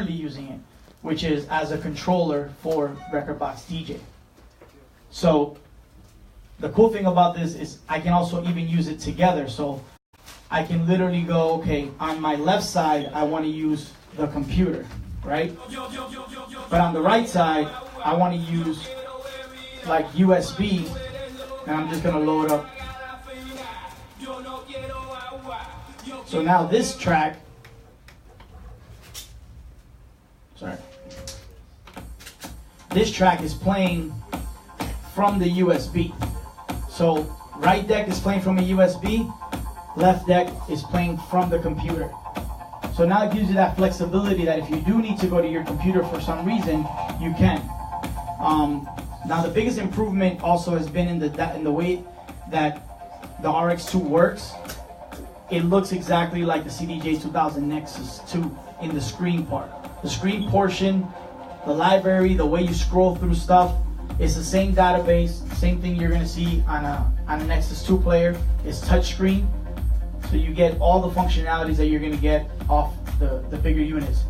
currently using it, which is as a controller for Rekordbox DJ. So the cool thing about this is I can also even use it together. So I can literally go, okay, on my left side, I want to use the computer, right? But on the right side, I want to use like USB, and I'm just going to load up. So now this track, this track is playing from the USB. So right deck is playing from a USB, left deck is playing from the computer. So now it gives you that flexibility that if you do need to go to your computer for some reason, you can. Now the biggest improvement also has been in the way that the RX2 works. It looks exactly like the CDJ 2000 Nexus 2 in the screen part. The screen portion, the library, the way you scroll through stuff, it's the same database, same thing you're gonna see on a Nexus 2 player. It's touchscreen, so you get all the functionalities that you're gonna get off the bigger units.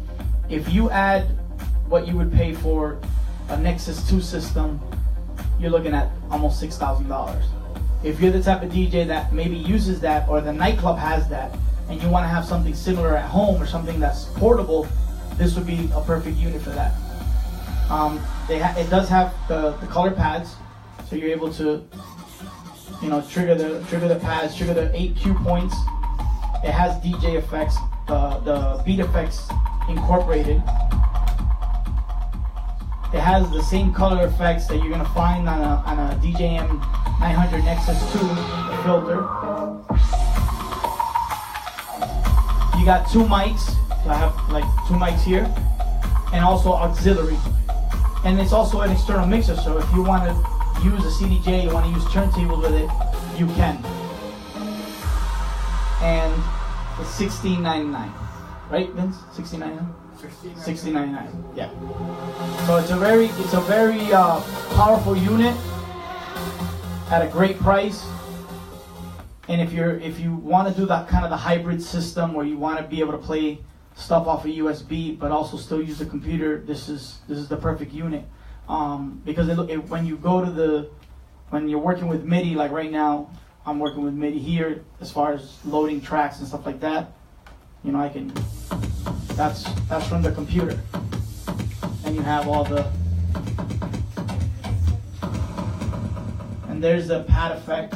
If you add what you would pay for a Nexus 2 system, you're looking at almost $6,000. If you're the type of DJ that maybe uses that, or the nightclub has that, and you want to have something similar at home or something that's portable, this would be a perfect unit for that. It does have the color pads, so you're able to, trigger the pads, trigger the 8 cue points. It has DJ effects, the beat effects incorporated. It has the same color effects that you're gonna find on a DJM 900 Nexus 2 filter. You got 2 mics, so I have like 2 mics here, and also auxiliary. And it's also an external mixer, so if you want to use a CDJ, you want to use turntables with it, you can. And it's $16.99, right, Vince? $16.99. $16.99. Yeah. So it's a very powerful unit at a great price. And if you want to do that kind of the hybrid system where you want to be able to play stuff off a USB but also still use the computer, this is the perfect unit. Because when you're working with MIDI, like right now, I'm working with MIDI here as far as loading tracks and stuff like that. I can. That's from the computer, and you have all the. And there's the pad effect.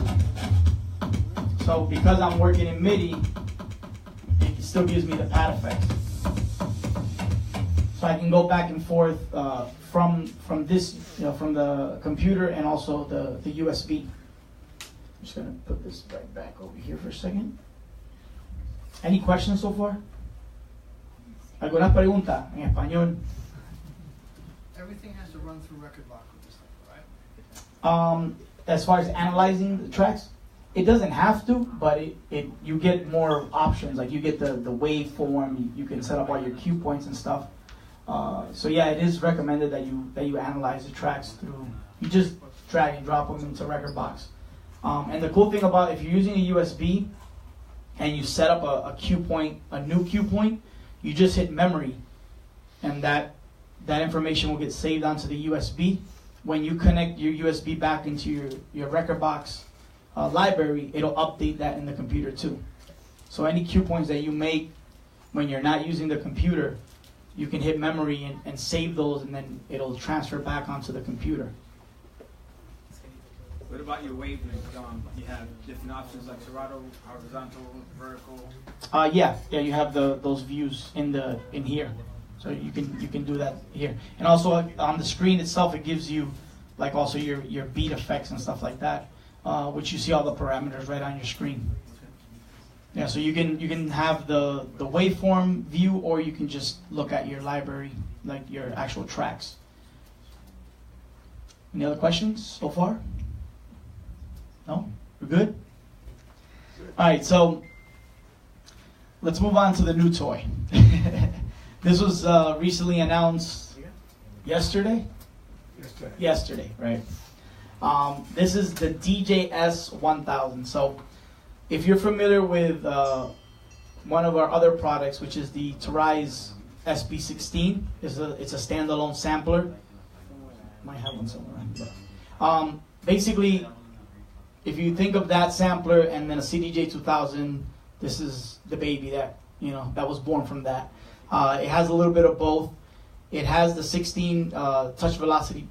So because I'm working in MIDI, it still gives me the pad effect. So I can go back and forth from this, from the computer and also the USB. I'm just gonna put this right back over here for a second. Any questions so far? ¿Alguna pregunta en español? Everything has to run through Rekordbox with this thing, right? As far as analyzing the tracks, it doesn't have to, but you get more options. Like you get the waveform, you can set up all your cue points and stuff. So yeah, it is recommended that you analyze the tracks through. You just drag and drop them into Rekordbox. And the cool thing about if you're using a USB and you set up a cue point, a new cue point, you just hit memory, and that information will get saved onto the USB. When you connect your USB back into your Rekordbox library, it'll update that in the computer too. So any cue points that you make when you're not using the computer, you can hit memory and save those, and then it'll transfer back onto the computer. What about your wavelength? You have different options like Serato, horizontal, vertical. Yeah, you have those views in here, so you can do that here. And also on the screen itself, it gives you like also your beat effects and stuff like that, which you see all the parameters right on your screen. Yeah, so you can have the waveform view, or you can just look at your library, like your actual tracks. Any other questions so far? No? We're good? All right, so let's move on to the new toy. This was recently announced yesterday? Yesterday, right. This is the DJS 1000. So if you're familiar with one of our other products, which is the Tarise SB16. It's a standalone sampler. Might have one somewhere. Basically, if you think of that sampler and then a CDJ 2000, this is the baby that was born from that. It has a little bit of both. It has the 16 touch velocity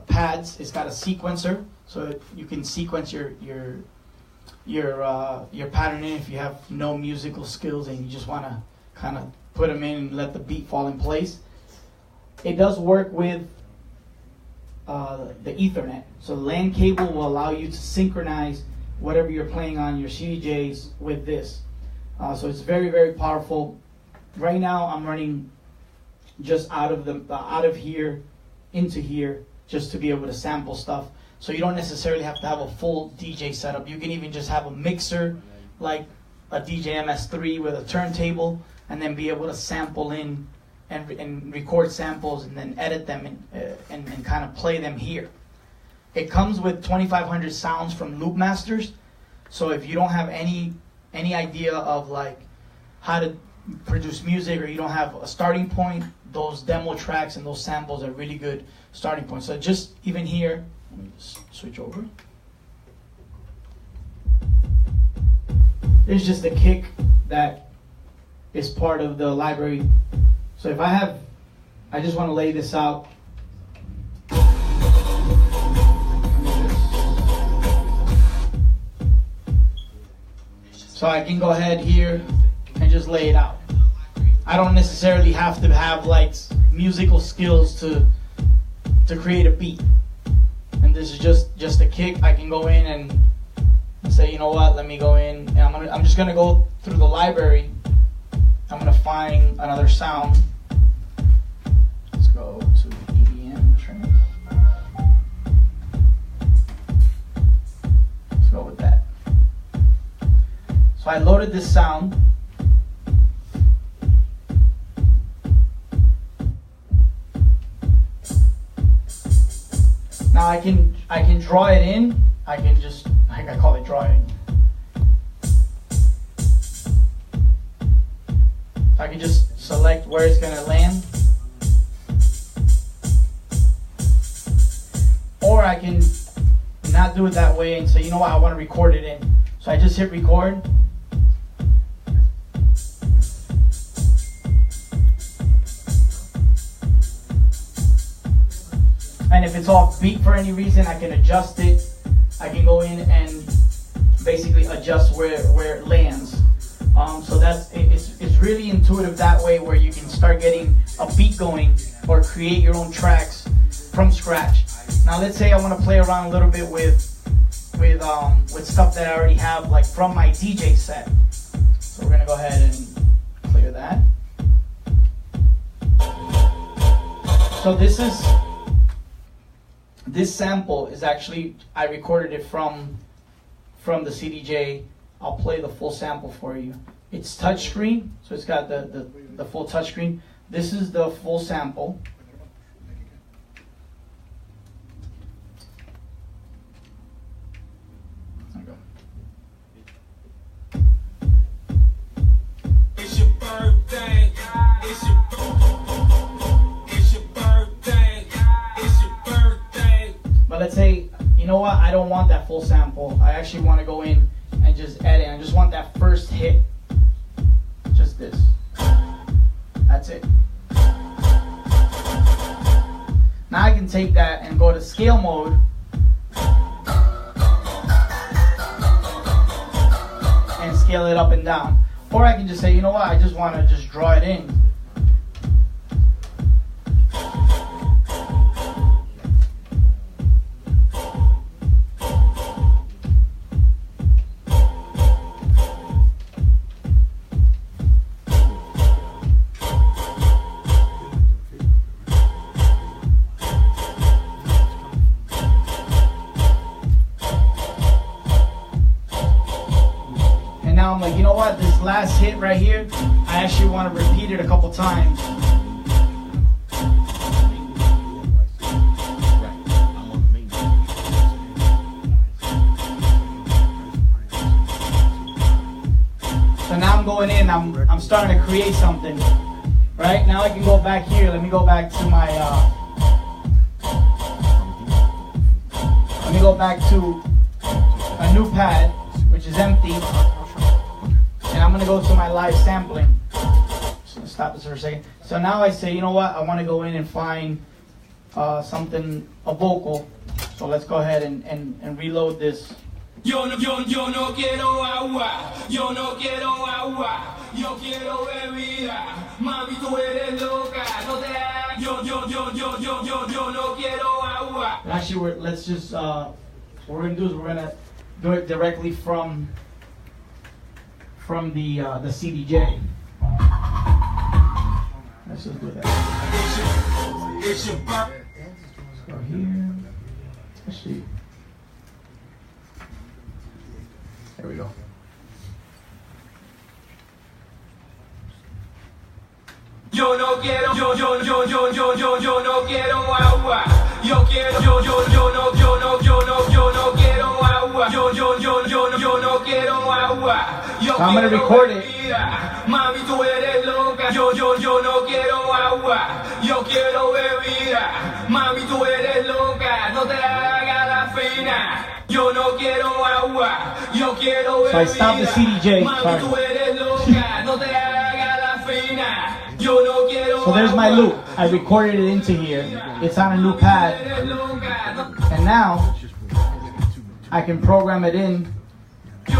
pads. It's got a sequencer, so you can sequence your pattern in if you have no musical skills and you just want to kind of put them in and let the beat fall in place. It does work with the Ethernet. So the LAN cable will allow you to synchronize whatever you're playing on your CDJs with this. So it's very, very powerful. Right now I'm running just out of here into here just to be able to sample stuff. So you don't necessarily have to have a full DJ setup. You can even just have a mixer like a DJ MS3 with a turntable and then be able to sample in and record samples and then edit them and kind of play them here. It comes with 2,500 sounds from Loop Masters. So if you don't have any idea of like how to produce music, or you don't have a starting point, those demo tracks and those samples are really good starting points. So just even here, let me just switch over. There's just a kick that is part of the library. So if I just want to lay this out. So I can go ahead here and just lay it out. I don't necessarily have to have like musical skills to create a beat. And this is just a kick. I can go in and say, you know what, let me go in and I'm just gonna go through the library. I'm gonna find another sound. Let's go to EDM train. Let's go with that. So I loaded this sound. Now I can draw it in. I call it drawing. I can just select where it's gonna land. Or I can not do it that way and say, you know what, I want to record it in. So I just hit record. And if it's off beat for any reason, I can adjust it. I can go in and basically adjust where it lands. So it's really intuitive that way, where you can start getting a beat going or create your own tracks from scratch. Now let's say I want to play around a little bit with stuff that I already have, like from my DJ set. So we're gonna go ahead and clear that. So this sample is actually, I recorded it from the CDJ. I'll play the full sample for you. It's touchscreen, so it's got the full touchscreen. This is the full sample. There we go. It's your birthday. It's your birthday. It's your birthday. But let's say, you know what? I don't want that full sample. I actually want to go in and just edit. I just want that first hit. Just this. That's it. Now I can take that and go to scale mode. And scale it up and down. Or I can just say, you know what? I just want to just draw it in. I'm like, you know what, this last hit right here, I actually want to repeat it a couple times. So now I'm going in, I'm starting to create something. Right, now I can go back here. Let me go back to my, let me go back to a new pad, which is empty. And I'm gonna go to my live sampling. Just gonna stop this for a second. So now I say, you know what? I wanna go in and find something, a vocal. So let's go ahead and reload this. Yo no quiero agua, yo no quiero agua, yo quiero bebida, mami tú eres loca, no te hagas, yo no quiero agua. Actually, let's just, what we're gonna do is we're gonna do it directly from the CDJ. Let's just do that. It's your birthday. Let's go here. Let's see. There we go. Yo no quiero, yo no quiero agua. Yo quiero, yo no quiero agua. Yo no quiero agua. So I'm gonna record it. Mami tú eres loca. Yo no quiero agua. Yo quiero bebida. Mami tú eres loca. No te hagas la fina. Yo no quiero agua. Yo quiero bebida. So I stopped the CDJ. Mami tú eres loca. No te hagas la fina. So there's my loop. I recorded it into here. It's on a new pad. And now I can program it in. I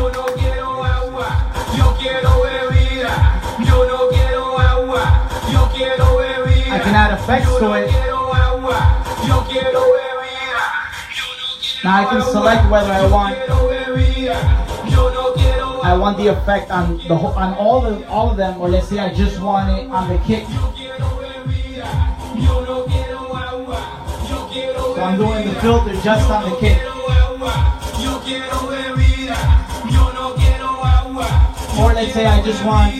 can add effects to it. Now I can select whether I want the effect on the on all of them, or let's say I just want it on the kick. So I'm doing the filter just on the kick. Or let's say I just want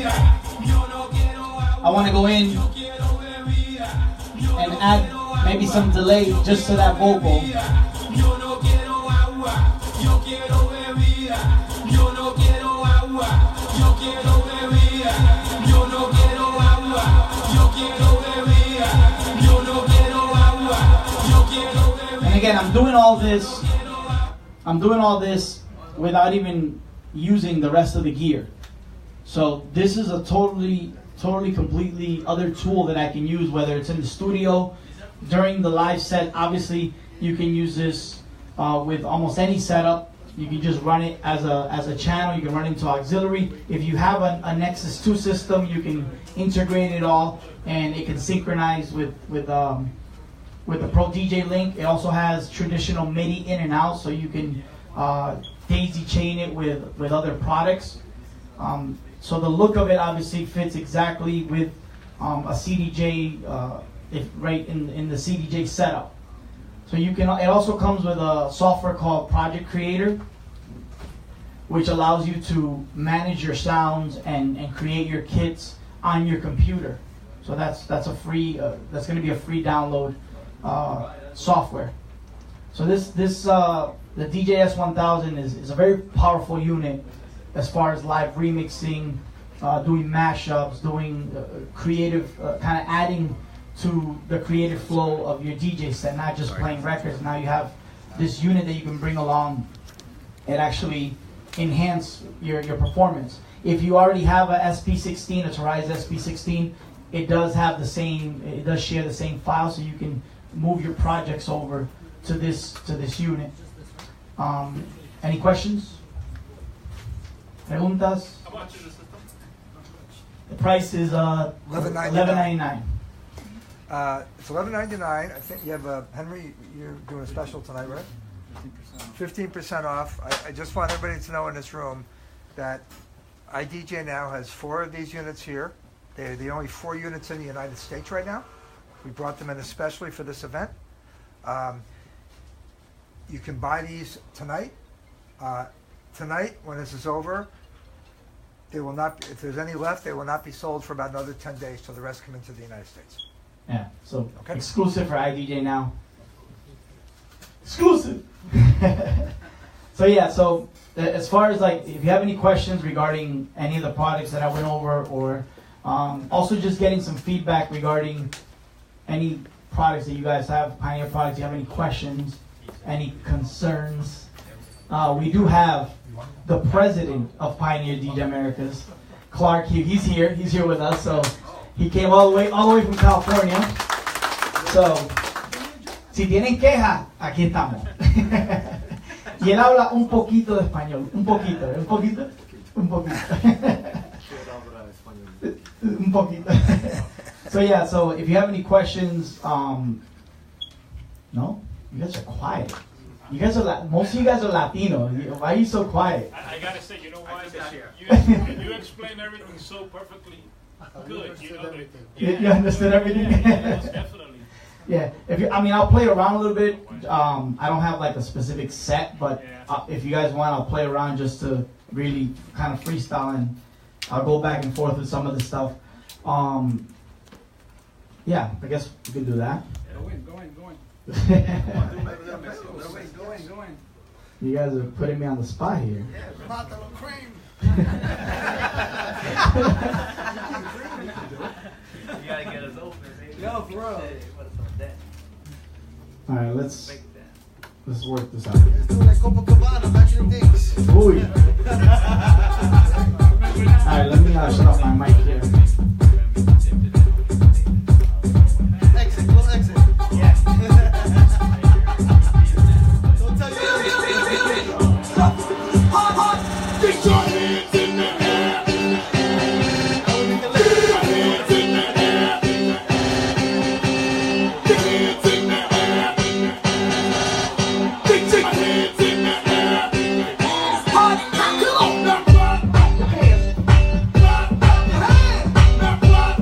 to go in and add maybe some delay just to that vocal. And again, I'm doing all this without even using the rest of the gear. So this is a totally completely other tool that I can use, whether it's in the studio, during the live set. Obviously, you can use this with almost any setup. You can just run it as a channel. You can run it into auxiliary. If you have a Nexus 2 system, you can integrate it all, and it can synchronize with the Pro DJ Link. It also has traditional MIDI in and out, so you can daisy chain it with other products. So the look of it obviously fits exactly with a CDJ, right in the CDJ setup. So you can. It also comes with a software called Project Creator, which allows you to manage your sounds and create your kits on your computer. So that's a free. That's going to be a free download software. So the DJS 1000 is a very powerful unit as far as live remixing, doing mashups, doing creative, kind of adding to the creative flow of your DJ set, not just playing records. Now you have this unit that you can bring along and actually enhance your performance. If you already have a SP16, a Tarise SP16, it does have the same, it does share the same file, so you can move your projects over to this unit. Any questions? Preguntas? How much is the system? The price is $11.99. It's $11.99. I think you have Henry. You're doing a special tonight, right? 15% off. I just want everybody to know in this room that idjnow has 4 of these units here. They're the only 4 units in the United States right now. We brought them in especially for this event. You can buy these tonight. Tonight, when this is over, they will not. If there's any left, they will not be sold for about another 10 days till the rest come into the United States. Yeah, so Okay. exclusive for idjnow. Exclusive. So yeah, so as far as like, if you have any questions regarding any of the products that I went over, or Also, just getting some feedback regarding any products that you guys have, Pioneer products. You have any questions, any concerns? We do have the president of Pioneer DJ Americas, Clark. He's here. He's here with us. So he came all the way from California. So, si tienen quejas, aquí estamos. Y él habla un poquito de español. Un poquito. Un poquito. So yeah, so if you have any questions, no? You guys are quiet. You guys are most of you guys are Latino. Why are you so quiet? I gotta say, you know why? You explain everything so perfectly good. You know that, You understood everything? Yes, definitely. Yeah. I'll play around a little bit. I don't have like a specific set, but if you guys want, I'll play around just to really kind of freestyle, and I'll go back and forth with some of the stuff. Yeah, I guess we can do that. Go in. You guys are putting me on the spot here. Mátalo, Creme. You gotta get us open, baby. Yo, for real. All right, let's work this out. Let's do like Copacabana, back in the days. Ooh. All right, let me shut off my mic here. Exit, we'll exit. Yeah. Don't tell you. Get your hands in the air. Hands in the air. Get hands in the air. Get your hands in the air. Come on, now clap. Clap. Now clap.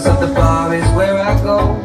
so the bar is where I go.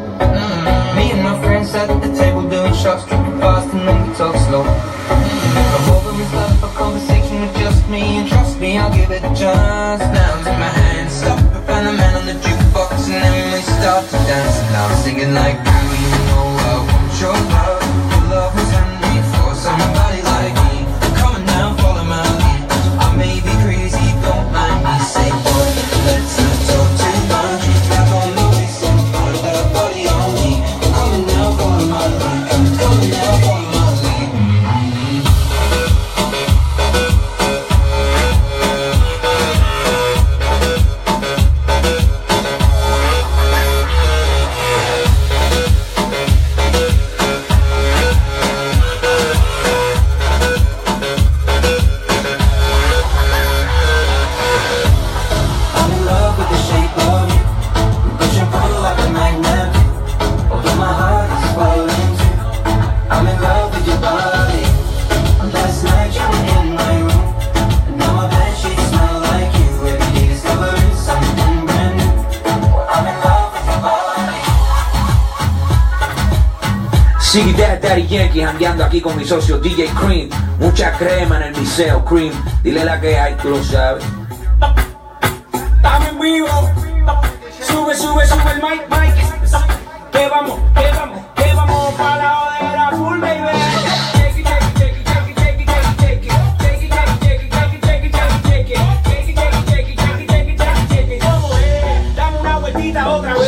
Me and my friends at the table doing shots, tripping fast and then we talk slow. Come over and start up a conversation with just me, and trust me, I'll give it a chance. Now take my hand, stop and find the man on the jukebox, and then we start to dance. And I'm singing like, girl, you know I want your love. Your love was handmade for somebody like me. Come on now, follow my lead. I may be crazy, don't mind me. Say, boy, let's not talk too much. Back on the waist and put that body on me. Come on now, follow my lead. Come on now, follow my lead. Siggy Daddy Yankee jangueando aquí con mi socio DJ Creme. Mucha crema en el liceo, Creme. Dile la que hay, tú lo sabes. Estamos en vivo. Sube el mic. Que vamos para la odera full, baby. Dame una vueltita otra vez.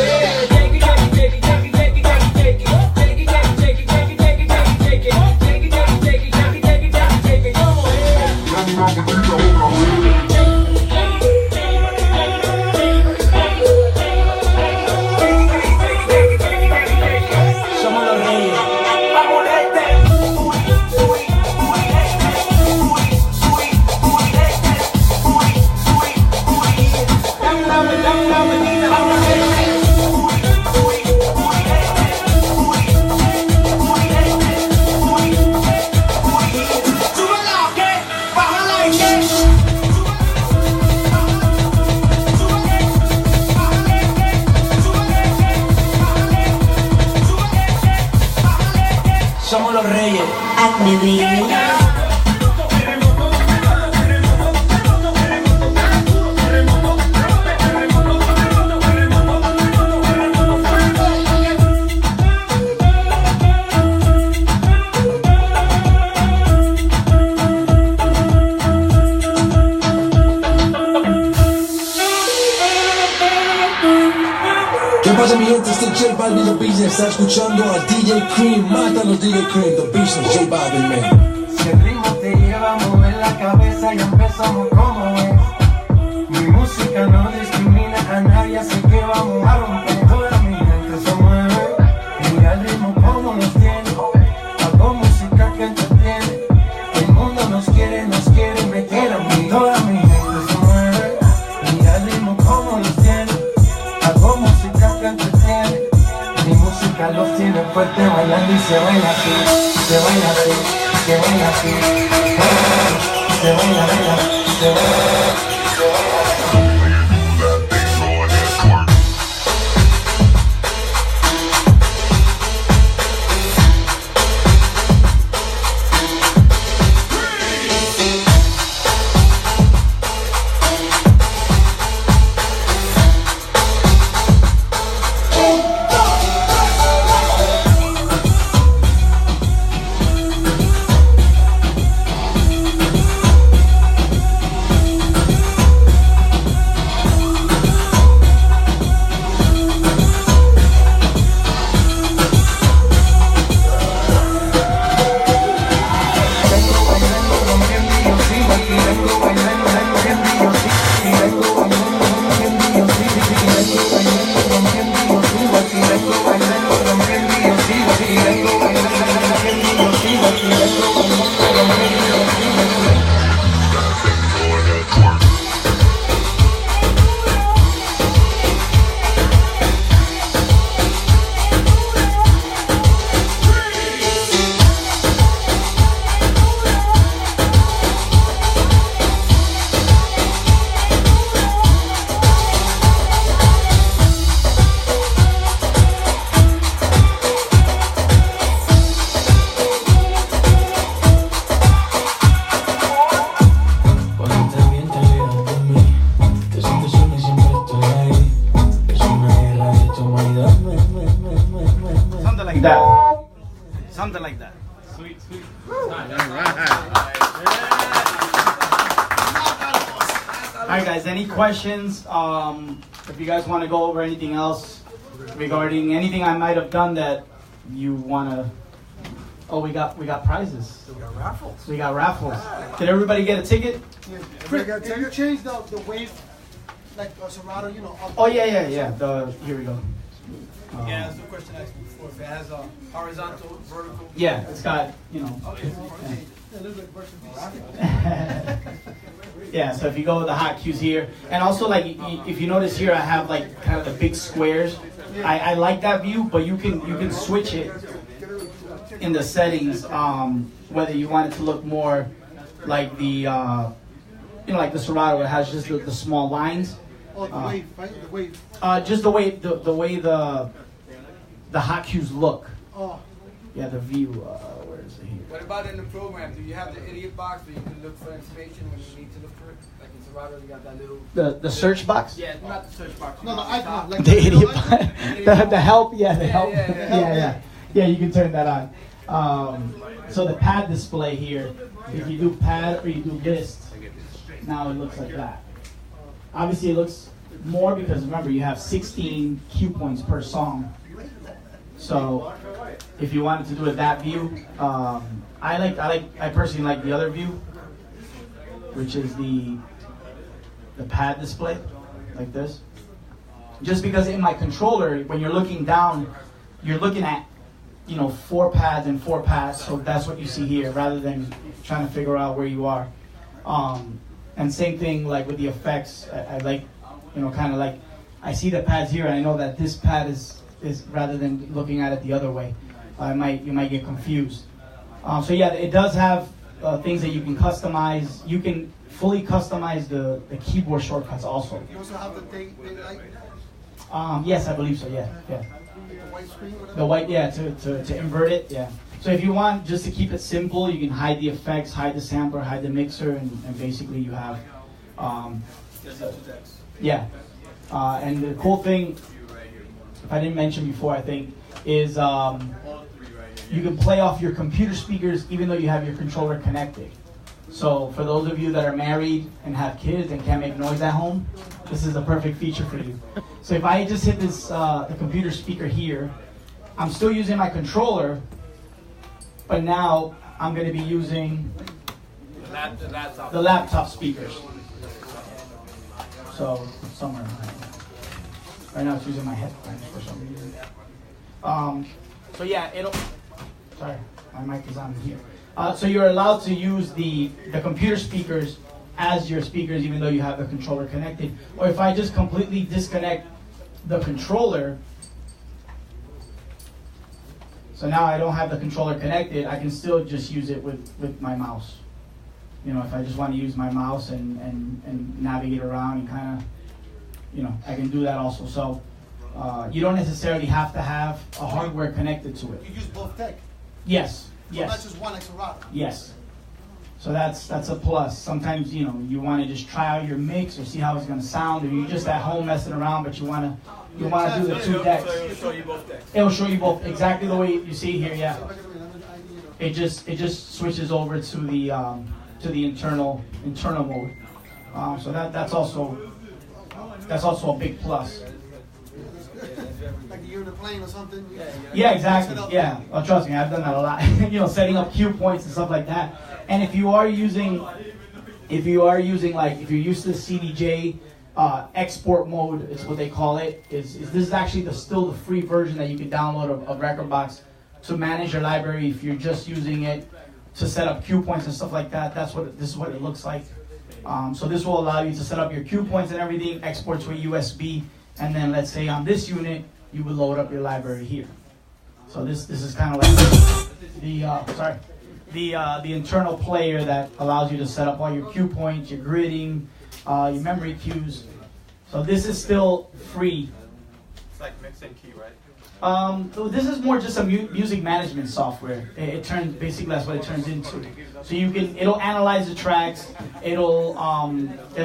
Somos los reyes. Hazme bien. ¿Qué pasa, mi gente? Este es J Balvin, The Business. Está escuchando a DJ Creme. Mátalos, DJ Creme, The Business, J Balvin, man. Si el ritmo te lleva a mover la cabeza, ya empezamos como es. Mi música no discrimina a nadie, así que vamos a romper. Toda mi gente se mueve. Mira el ritmo como nos tiene. Hago música que entretiene. El mundo nos quiere, me quiere a mí. Toda mi gente se mueve. Mira el ritmo como nos tiene. Hago música que entretiene. Mi música los tiene fuerte bailando y se baila así. Se baila así, se baila así. Se baila, se baila. right, guys, any questions? If you guys want to go over anything else regarding anything I might have done that you want to... Oh, we got prizes. We got raffles. We got raffles. Did everybody get a ticket? Everybody got a Can you ticket? change the wave, like Serato, you know? Oh, yeah. Here we go. Yeah, that's the question I asked before. If it has a horizontal, vertical. Yeah, it's got, you know. Yeah, so if you go with the hot cues here, and also like if you notice here, I have like kind of the big squares. I like that view, but you can switch it in the settings, whether you want it to look more like the you know, like the Serato. It has just the small lines. Oh, the wave, right? The wave. Just the way the hot cues look. Oh. Yeah, the view. Where is it here? What about in the program? Do you have the idiot box where you can look for information when you need to look for it? Like in Serato, you got that little... The search box? Yeah, not the search box. No, the icon. Like The idiot box. The help, the help. Yeah. Yeah, you can turn that on. So the pad display here, if you do pad or you do list, now it looks like that. Obviously it looks more because remember you have 16 cue points per song. So if you wanted to do it that view, I personally like the other view, which is the pad display, like this. Just because in my controller, when you're looking down, you're looking at, you know, 4 pads and 4 pads, so that's what you see here, rather than trying to figure out where you are. And same thing like with the effects, I like, you know, kind of like, I see the pads here and I know that this pad is rather than looking at it the other way. You might get confused. So yeah, it does have things that you can customize. You can fully customize the keyboard shortcuts also. You also have the day light. Yes, I believe so, yeah. The white screen, whatever. The white, yeah, to invert it, yeah. So if you want just to keep it simple, you can hide the effects, hide the sampler, hide the mixer, and basically you have, yeah. And the cool thing, if I didn't mention before, I think, is you can play off your computer speakers even though you have your controller connected. So for those of you that are married and have kids and can't make noise at home, this is the perfect feature for you. So if I just hit this the computer speaker here, I'm still using my controller, but now I'm going to be using the laptop speakers. So somewhere right now it's using my headphones for some reason. So yeah, sorry, my mic is on here. So you're allowed to use the computer speakers as your speakers even though you have the controller connected. Or if I just completely disconnect the controller, so now I don't have the controller connected, I can still just use it with my mouse. You know, if I just want to use my mouse and navigate around and kind of, you know, I can do that also. So you don't necessarily have to have a hardware connected to it. You use both tech. Yes. So Yes. that's just one like Serato. Yes. So that's a plus. Sometimes, you know, you want to just try out your mix or see how it's going to sound, or you're just at home messing around, but you want to do the 2 decks. It'll show you both decks. It'll show you both exactly the way you see here. Yeah. It just switches over to the internal mode. So that's also a big plus. Like you're in a plane or something. Yeah, exactly. Yeah, well, trust me, I've done that a lot. You know, setting up cue points and stuff like that. And if you're used to CDJ export mode, is what they call it. This is actually still the free version that you can download of Rekordbox to manage your library. If you're just using it to set up cue points and stuff like that, this is what it looks like. So this will allow you to set up your cue points and everything, export to a USB, and then let's say on this unit you would load up your library here. So this is kind of like the internal player that allows you to set up all your cue points, your gridding, your memory cues. So this is still free. It's like mix and key, right? So this is more just a music management software. It turns, basically that's what it turns into. So it'll analyze the tracks, it'll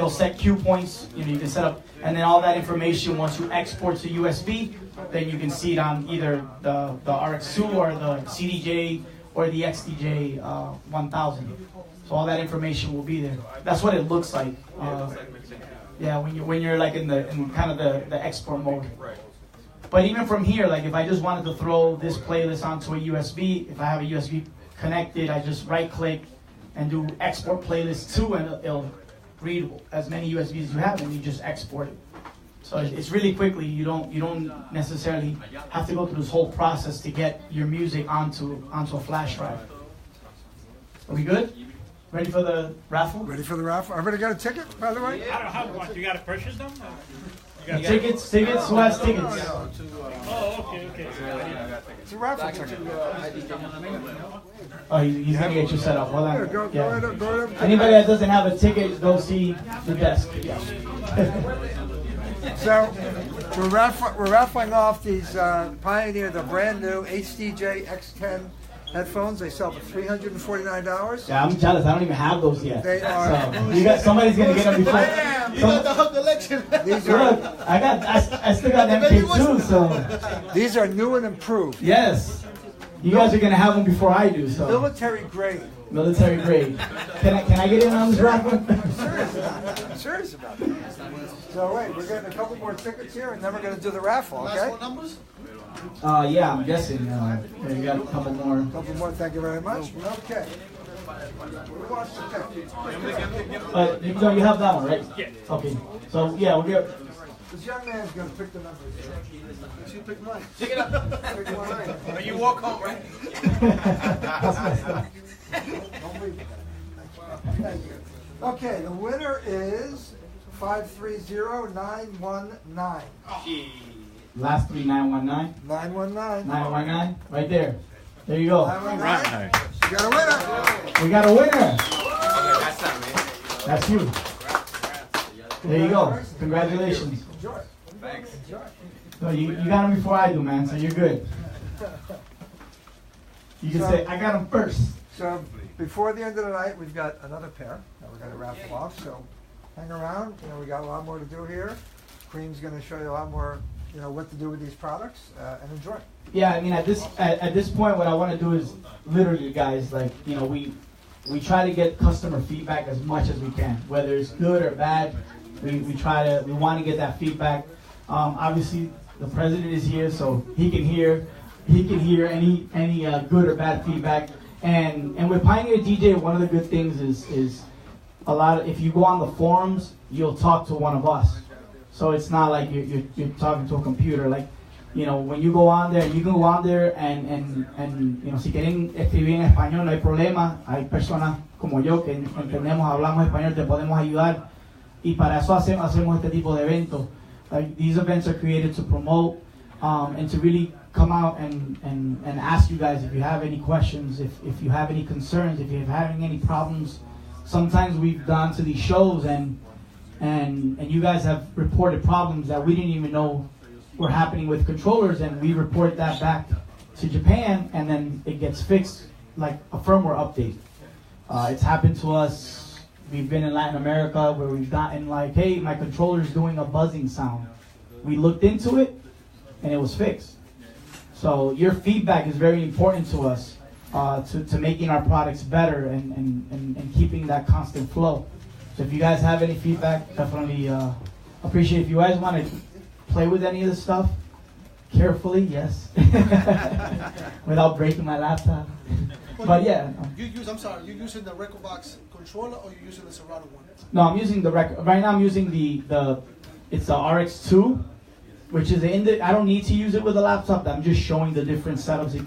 set cue points, you know, you can set up, and then all that information, once you export to USB, then you can see it on either the RX2 or the CDJ or the XDJ 1000. So all that information will be there. That's what it looks like. Yeah, when you're like in kind of the export mode. Right. But even from here, like if I just wanted to throw this playlist onto a USB, if I have a USB connected, I just right click and do export playlist to, and it'll read as many USBs as you have, and you just export it. So it's really quickly. You don't necessarily have to go through this whole process to get your music onto a flash drive. Are we good? Ready for the raffle? Ready for the raffle? Everybody got a ticket, by the way? I don't have one. You got to purchase them? Tickets? Who has tickets? Oh, okay. It's a raffle ticket. Oh, he's going to get you set up. Hold on. Go right up. Anybody that doesn't have a ticket, go see the desk. So, we're raffling off these Pioneer, the brand new HDJ X10 headphones. They sell for $349. Yeah, I'm jealous. I don't even have those yet. They are. So, somebody's going to get them before. You got the whole collection. These are. Look, I still got MK2, so. These are new and improved. Yes. You guys are going to have them before I do, so. Military grade. Military grade. Can I get in on this raffle? I'm serious about it. So wait, we're getting a couple more tickets here, and then we're going to do the raffle, okay? Last four numbers? Yeah, I'm guessing. We got a couple more. Thank you very much. Okay. We watched the tape. You have that one, right? Yeah. Okay. So, yeah, we'll get... This young man's going to pick the numbers. You pick mine. Pick it up. Pick one. You walk home, right? Don't leave it. Thank you. Okay, the winner is 530919. Last 3, 919. 919. 919. Right there. There you go. 919. You got a winner. We got a winner. That's you. There you go. Congratulations. Enjoy. Thanks. So you got them before I do, man, so you're good. You can say, I got them first. So before the end of the night, we've got another pair that we're going to raffle off. So hang around. We got a lot more to do here. Creme's going to show you a lot more, what to do with these products, and enjoy. Yeah, I mean, at this point, what I want to do is literally, guys, like, we try to get customer feedback as much as we can, whether it's good or bad. We want to get that feedback. Obviously, the president is here, so he can hear any good or bad feedback. And with Pioneer DJ, one of the good things is a lot of, if you go on the forums, you'll talk to one of us. So it's not like you're talking to a computer. Like, when you go on there, you can go on there and si quieren escribir en español, no hay problema. Hay personas como yo que entendemos, hablamos español, te podemos ayudar. Y para eso hacemos este tipo de eventos. Like, these events are created to promote and to really come out and ask you guys if you have any questions, if you have any concerns, if you're having any problems. Sometimes we've gone to these shows and you guys have reported problems that we didn't even know were happening with controllers, and we report that back to Japan, and then it gets fixed like a firmware update. It's happened to us. We've been in Latin America where we've gotten like, hey, my controller's doing a buzzing sound. We looked into it and it was fixed. So your feedback is very important to us, to making our products better and keeping that constant flow. So if you guys have any feedback, definitely appreciate it. If you guys want to play with any of this stuff, carefully, yes. Without breaking my laptop. But yeah. You're using the Rekordbox controller, or you're using the Serato one? No, I'm using the right now I'm using it's the RX2, which is I don't need to use it with a laptop. I'm just showing the different setups it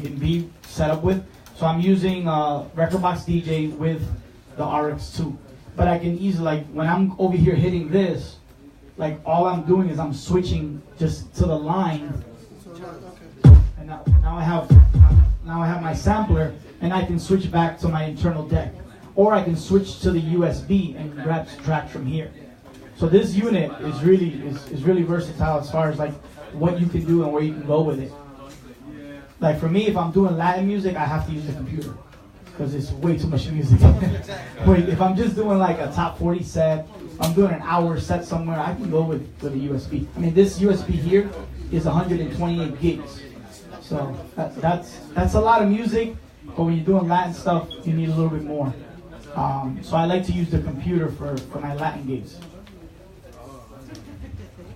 can be set up with. So I'm using Rekordbox DJ with the RX2. But I can easily, like, when I'm over here hitting this, like, all I'm doing is I'm switching just to the line. And now I have my sampler, and I can switch back to my internal deck, or I can switch to the USB and grab tracks from here. So this unit is really versatile as far as like what you can do and where you can go with it. Like for me, if I'm doing Latin music, I have to use the computer because it's way too much music. But if I'm just doing like a top 40 set, I'm doing an hour set somewhere, I can go with a USB. I mean, this USB here is 128 gigs. So that's a lot of music, but when you're doing Latin stuff, you need a little bit more. So I like to use the computer for my Latin gigs.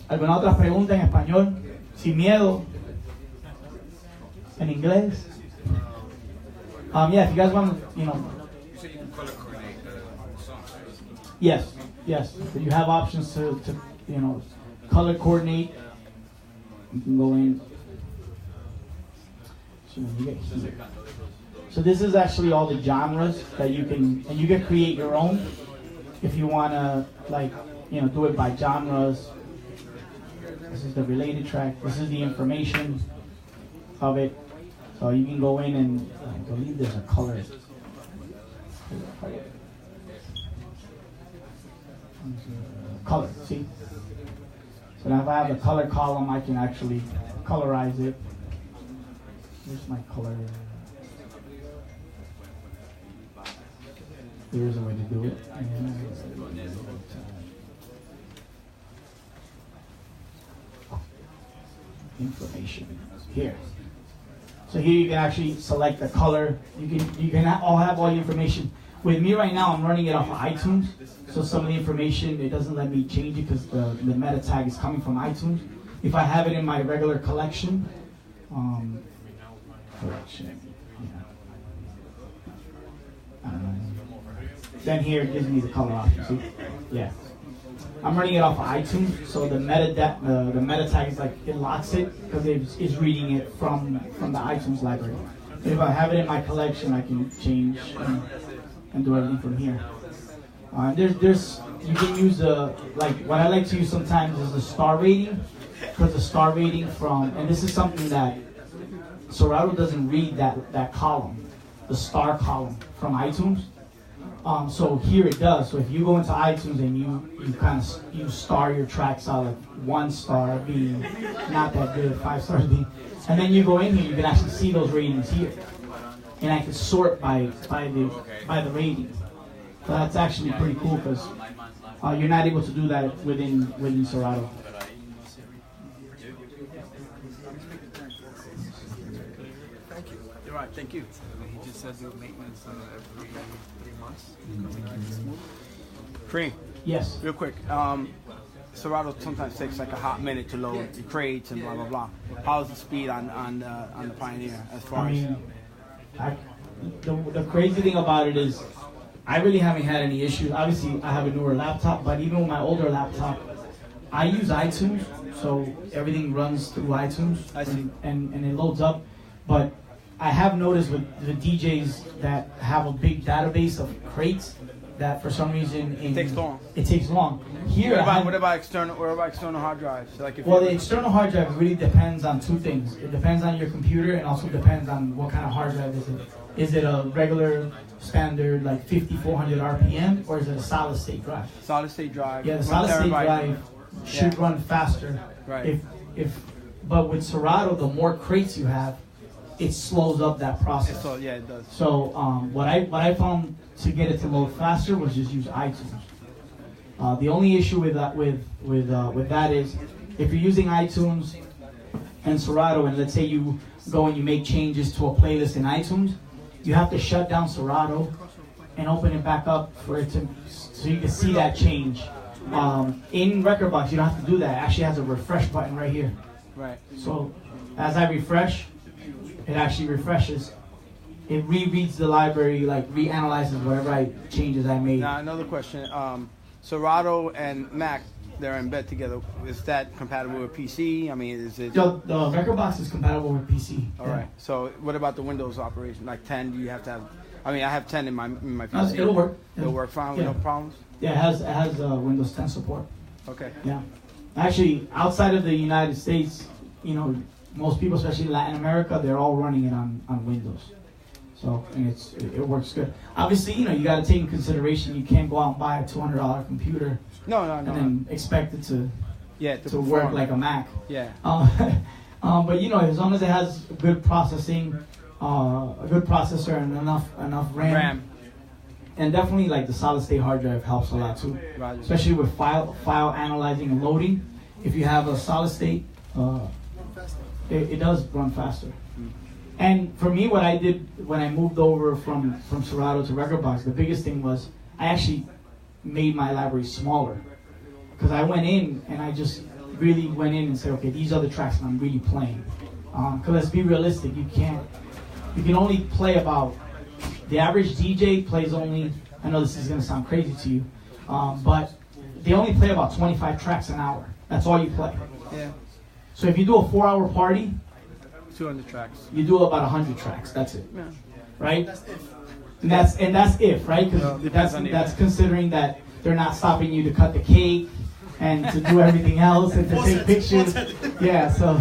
¿Alguna otra pregunta en español? Sin miedo. En inglés. Yeah, if you guys want, you know. You say you can color coordinate songs, right? Yes, yes. You have options to you know, color coordinate. You can go in. So you get here. So this is actually all the genres that you can, and you can create your own if you want to, like, you know, do it by genres. This is the related track. This is the information of it. So you can go in and I believe there's a color. Color, see? So now if I have a color column, I can actually colorize it. Here's my color. There's a way to do it. Information here. So here you can actually select the color. You can all have all the information. With me right now, I'm running it off of iTunes. So some of the information, it doesn't let me change it because the meta tag is coming from iTunes. If I have it in my regular collection, then here it gives me the color option. See? Yeah. I'm running it off of iTunes, so the meta tag is like, it locks it because it's reading it from the iTunes library. If I have it in my collection, I can change and do everything from here. There's you can use like what I like to use sometimes is the star rating, because the star rating and this is something that Serato doesn't read that column, the star column from iTunes. So here it does. So if you go into iTunes and you star your tracks out, like 1 star being not that good, 5 stars being, and then you go in here, you can actually see those ratings here, and I can sort by the rating. So that's actually pretty cool because you're not able to do that within Serato. Thank you. You're right. Thank you. He just says do maintenance every 3 months. Creme. Yes. Real quick. Serato sometimes takes like a hot minute to load the crates and blah blah blah. How's the speed on the Pioneer as far as? The crazy thing about it is, I really haven't had any issues. Obviously, I have a newer laptop, but even with my older laptop, I use iTunes, so everything runs through iTunes. I see. And it loads up. But I have noticed with the DJs that have a big database of crates, that for some reason it takes long. It takes long. Here, what about external hard drives? Like if the external hard drive really depends on 2 things. It depends on your computer, and also depends on what kind of hard drive is it. Is it a regular standard like 5400 RPM, or is it a solid state drive? Solid state drive. Yeah, the solid state drive should run faster. Right. But with Serato, the more crates you have, it slows up that process. So yeah, it does. So what I found to get it to load faster was just use iTunes. The only issue with that is if you're using iTunes and Serato, and let's say you go and you make changes to a playlist in iTunes, you have to shut down Serato and open it back up so you can see that change. In Rekordbox, you don't have to do that. It actually has a refresh button right here. Right. So as I refresh, it actually refreshes. It rereads the library, like reanalyzes whatever changes I made. Now another question. Serato and Mac, they're in bed together. Is that compatible with PC? I mean, is it? The Rekordbox is compatible with PC. All right. So what about the Windows operation? Like 10, do you have to have? I mean, I have 10 in my PC. It'll work. It'll work fine with no problems. Yeah, it has Windows 10 support. Okay. Yeah. Actually, outside of the United States, most people, especially in Latin America, they're all running it on Windows. So, and it works good. Obviously, you got to take in consideration, you can't go out and buy a $200 computer. No. And then expect it to work like a Mac. Yeah. But as long as it has good processing, a good processor, and enough RAM. And definitely, like, the solid state hard drive helps a lot too, especially with file analyzing and loading. If you have a solid state, it does run faster. And for me, what I did when I moved over from Serato to Rekordbox, the biggest thing was I actually made my library smaller. Because I went in and I just really went in and said, okay, these are the tracks that I'm really playing. Because let's be realistic, you can only play about, the average DJ plays only, I know this is going to sound crazy to you, but they only play about 25 tracks an hour. That's all you play. Yeah. So if you do a 4-hour party, 200 tracks. you do about 100 tracks. That's it. Yeah. Right? And that's if, right? Because Depends that's considering that they're not stopping you to cut the cake and to do everything else and to take pictures. Yeah, so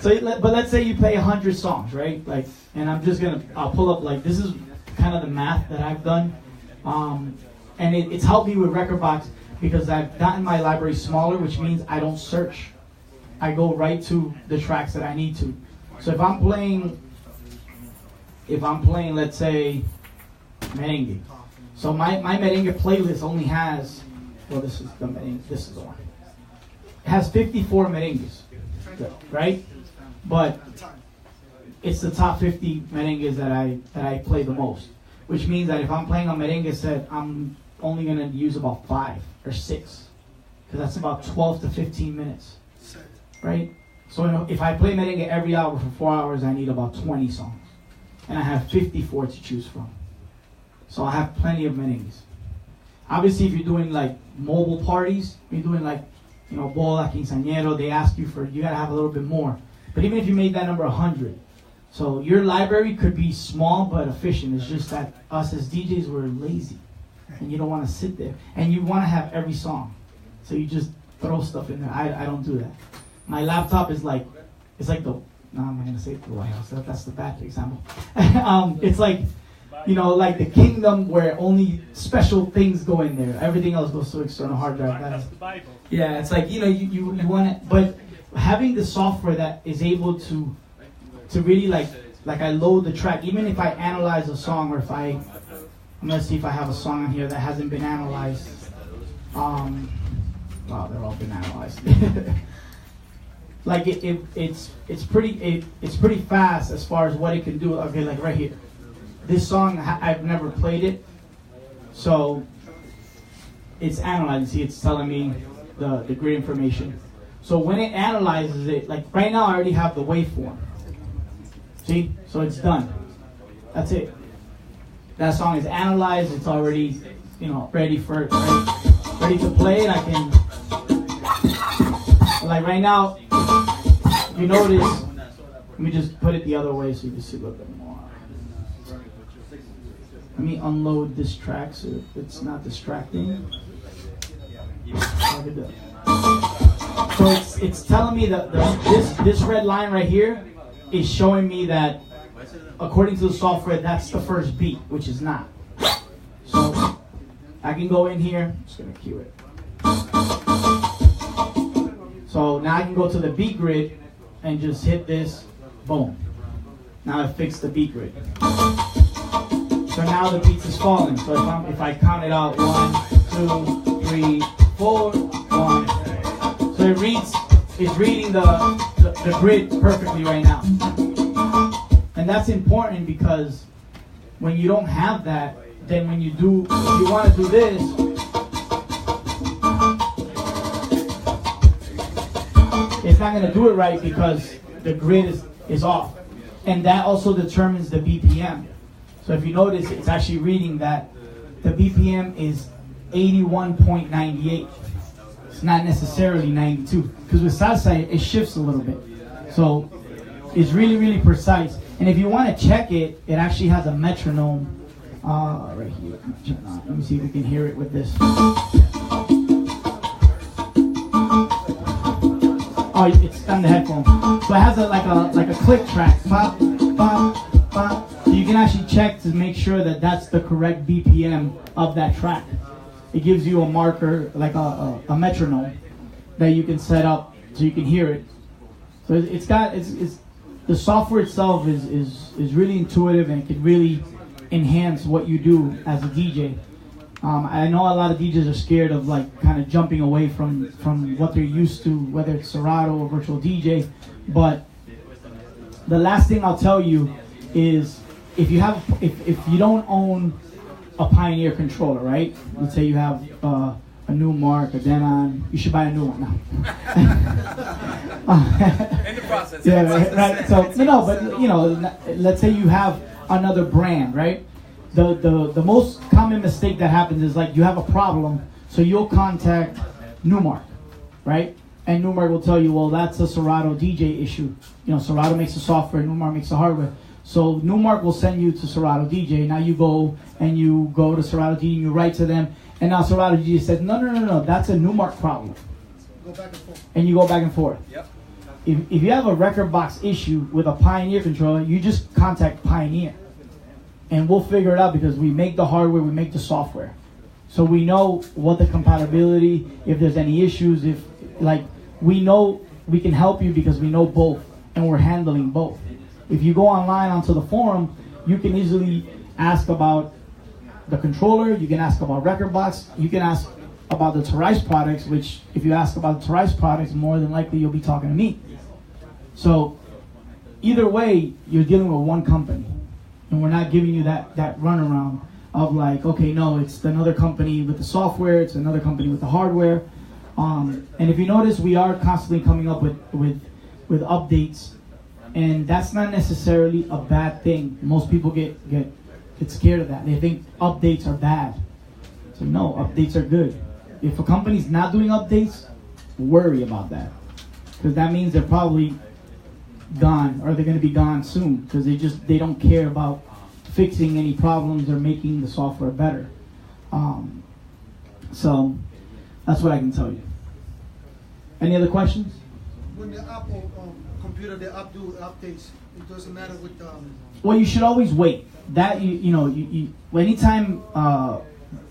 but let's say you play 100 songs, right? Like, and I'll pull up, like, this is kind of the math that I've done. And it's helped me with Rekordbox because I've gotten my library smaller, which means I don't search. I go right to the tracks that I need to. So if I'm playing, let's say, merengue. So my merengue playlist only has, well, this is the merengue, this is the one. It has 54 merengues, right? But it's the top 50 merengues that I play the most. Which means that if I'm playing a merengue set, I'm only gonna use about 5 or 6. Because that's about 12 to 15 minutes, right? So if I play merengue every hour for 4 hours, I need about 20 songs. And I have 54 to choose from. So I have plenty of merengues. Obviously, if you're doing like mobile parties, you're doing like, boda, quinceañero, they ask you you gotta have a little bit more. But even if you made that number 100, so your library could be small but efficient. It's just that us as DJs, we're lazy. And you don't wanna sit there. And you wanna have every song. So you just throw stuff in there. I don't do that. My laptop is like, it's like I'm not gonna say it the White House. That's the bad example. It's like, like the kingdom where only special things go in there. Everything else goes to external hard drive. That's the Bible. Yeah, it's like, you want it, but having the software that is able to really like I load the track, even if I analyze a song, or I'm gonna see if I have a song in here that hasn't been analyzed. Wow, they're all been analyzed. Like it's pretty fast as far as what it can do. Okay, like right here, this song I've never played it, so it's analyzing. See, it's telling me the grid information. So when it analyzes it, like right now I already have the waveform. See, so it's done. That's it. That song is analyzed. It's already ready to play, and I can. Like right now, you notice, let me just put it the other way so you can see a little bit more. Let me unload this track so it's not distracting. So it's telling me that this red line right here is showing me that according to the software, that's the first beat, which is not. So I can go in here, I'm just gonna cue it. So now I can go to the beat grid and just hit this, boom. Now it fixed the beat grid. So now the beats is falling. So if I count it out, 1, 2, 3, 4, 1. So it's reading the grid perfectly right now. And that's important because when you don't have that, then when if you want to do this, it's not going to do it right because the grid is off. And that also determines the BPM. So if you notice, it's actually reading that the BPM is 81.98. It's not necessarily 92. Because with salsa, it shifts a little bit. So it's really, really precise. And if you want to check it, it actually has a metronome right here. Let me see if we can hear it with this. Oh, it's on the headphone. So it has like a click track. Pop, pop, pop. So you can actually check to make sure that that's the correct BPM of that track. It gives you a marker, like a metronome, that you can set up so you can hear it. So it's the software itself is really intuitive and it can really enhance what you do as a DJ. I know a lot of DJs are scared of kind of jumping away from what they're used to, whether it's Serato or virtual DJ, but the last thing I'll tell you is if you don't own a Pioneer controller, right? Let's say you have a Newmark, a Denon, you should buy a new one now. In the process. Yeah, right. So no, but you know, let's say you have another brand, right? The most common mistake that happens is like you have a problem, so you'll contact Newmark, right? And Newmark will tell you, well, that's a Serato DJ issue. You know, Serato makes the software, Newmark makes the hardware. So Newmark will send you to Serato DJ. Now you go to Serato DJ and you write to them, and now Serato DJ says, no, that's a Newmark problem. Go back and forth. And you go back and forth. Yep. If you have a Rekordbox issue with a Pioneer controller, you just contact Pioneer. And we'll figure it out because we make the hardware, we make the software. So we know what the compatibility, if there's any issues, if like we know we can help you because we know both and we're handling both. If you go online onto the forum, you can easily ask about the controller, you can ask about Rekordbox, you can ask about the Terrais products, which if you ask about the Terrais products, more than likely you'll be talking to me. So either way, you're dealing with one company. And we're not giving you that runaround of like, okay, no, it's another company with the software, it's another company with the hardware. And if you notice, we are constantly coming up with updates, and that's not necessarily a bad thing. Most people get scared of that. They think updates are bad. So no, updates are good. If a company's not doing updates, worry about that, because that means they're probably gone, or they're going to be gone soon, because they don't care about fixing any problems or making the software better. So that's what I can tell you. Any other questions? When the Apple computer they do updates, it doesn't matter with Well, you should always wait. That you anytime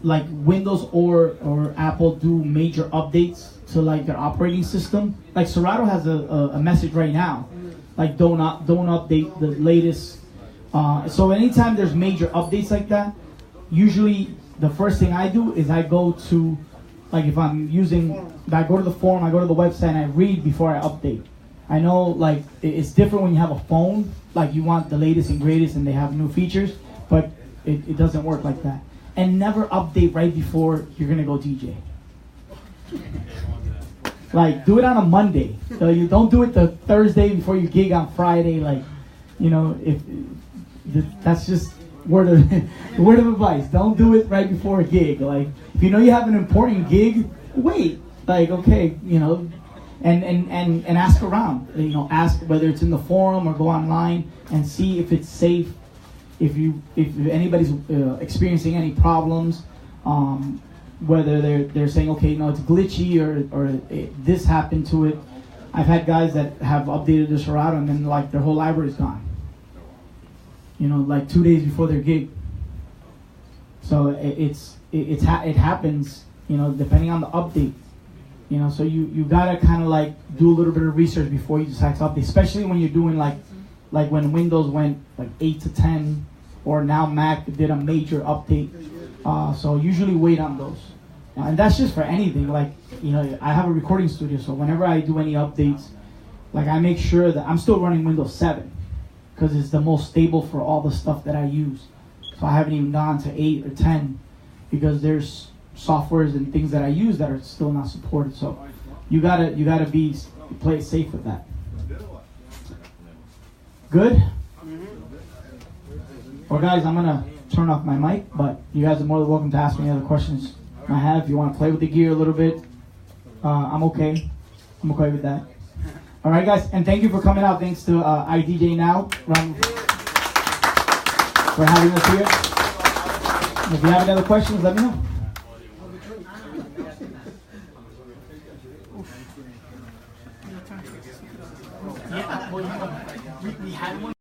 like Windows or Apple do major updates to like their operating system, like Serato has a message right now, like don't update the latest. So anytime there's major updates like that, usually the first thing I do is I go to, like if I'm using, I go to the forum, I go to the website and I read before I update. I know like it's different when you have a phone, like you want the latest and greatest and they have new features, but it doesn't work like that. And never update right before you're gonna go DJ. Like do it on a Monday. So you don't do it the Thursday before you gig on Friday. Like, you know, that's just word of advice. Don't do it right before a gig. Like if you know you have an important gig, wait. Like okay, you know, and ask around. You know, ask whether it's in the forum or go online and see if it's safe. If anybody's experiencing any problems, whether they're saying okay, no, it's glitchy or this happened to it. I've had guys that have updated the Serato and then like their whole library is gone. You know, like 2 days before their gig. So it happens. You know, depending on the update. You know, so you gotta kind of like do a little bit of research before you decide to update, especially when you're doing like when Windows went like 8 to 10, or now Mac did a major update. So usually wait on those. And that's just for anything. Like, you know, I have a recording studio, so whenever I do any updates, like I make sure that I'm still running Windows 7 because it's the most stable for all the stuff that I use. So I haven't even gone to 8 or 10 because there's softwares and things that I use that are still not supported. So you gotta play it safe with that. Good? Well guys, I'm gonna turn off my mic, but you guys are more than welcome to ask me any other questions I have. If you want to play with the gear a little bit, I'm okay with that. All right guys, and thank you for coming out. Thanks to idjnow for having us here. If you have any other questions, let me know. Yeah, we had one.